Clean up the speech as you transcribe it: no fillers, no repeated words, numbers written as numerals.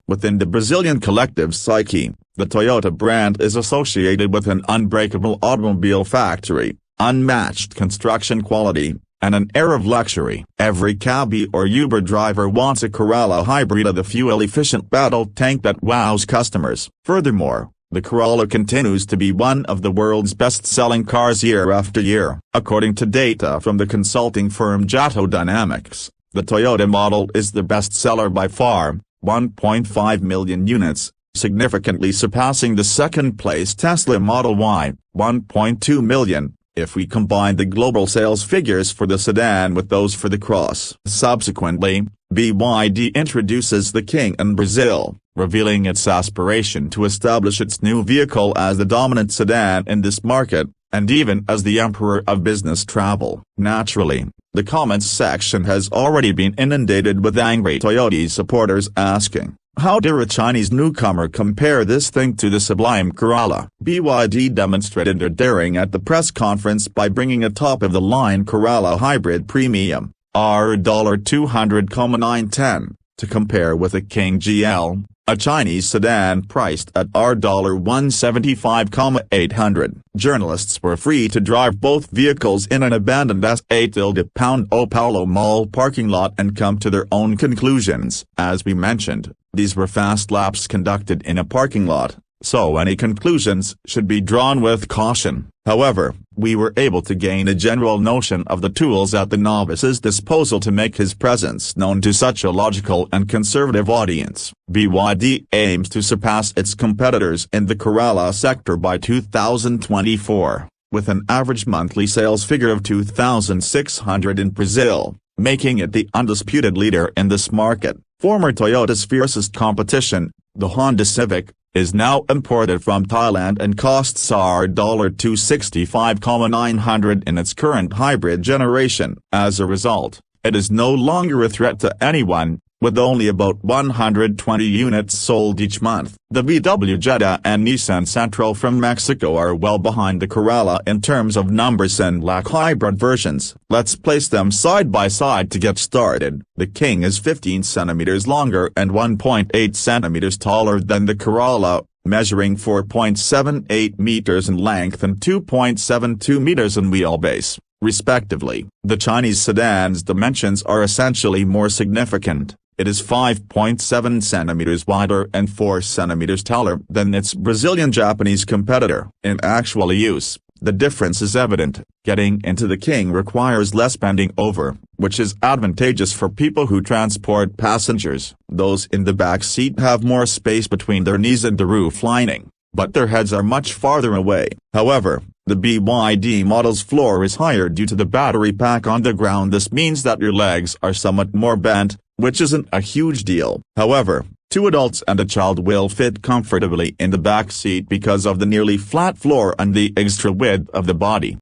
Within the Brazilian collective psyche, the Toyota brand is associated with an unbreakable automobile factory, unmatched construction quality, and an air of luxury. Every cabbie or Uber driver wants a Corolla Hybrid, the fuel-efficient battle tank that wows customers. Furthermore, the Corolla continues to be one of the world's best-selling cars year after year. According to data from the consulting firm Jato Dynamics, the Toyota model is the best-seller by far, 1.5 million units, significantly surpassing the second-place Tesla Model Y, 1.2 million, if we combine the global sales figures for the sedan with those for the Cross. Subsequently, BYD introduces the King in Brazil, revealing its aspiration to establish its new vehicle as the dominant sedan in this market, and even as the emperor of business travel. Naturally, the comments section has already been inundated with angry Toyota supporters asking, how dare a Chinese newcomer compare this thing to the sublime Corolla? BYD demonstrated their daring at the press conference by bringing a top-of-the-line Corolla Hybrid Premium, $200,910, to compare with a King GL, a Chinese sedan priced at $175,800. Journalists were free to drive both vehicles in an abandoned S8-Sao Paulo mall parking lot and come to their own conclusions. As we mentioned, these were fast laps conducted in a parking lot, so any conclusions should be drawn with caution. However, we were able to gain a general notion of the tools at the novice's disposal to make his presence known to such a logical and conservative audience. BYD aims to surpass its competitors in the Corolla sector by 2024, with an average monthly sales figure of 2,600 in Brazil, making it the undisputed leader in this market. Former Toyota's fiercest competition, the Honda Civic, is now imported from Thailand and costs $265,900 in its current hybrid generation. As a result, it is no longer a threat to anyone, with only about 120 units sold each month. The VW Jetta and Nissan Sentra from Mexico are well behind the Corolla in terms of numbers and lack hybrid versions. Let's place them side by side to get started. The King is 15 centimeters longer and 1.8 centimeters taller than the Corolla, measuring 4.78 meters in length and 2.72 meters in wheelbase, respectively. The Chinese sedan's dimensions are essentially more significant. It is 5.7 centimeters wider and 4 centimeters taller than its Brazilian-Japanese competitor. In actual use, the difference is evident. Getting into the King requires less bending over, which is advantageous for people who transport passengers. Those in the back seat have more space between their knees and the roof lining, but their heads are much farther away. However, the BYD model's floor is higher due to the battery pack on the ground. This means that your legs are somewhat more bent, which isn't a huge deal. However, 2 adults and a child will fit comfortably in the back seat because of the nearly flat floor and the extra width of the body.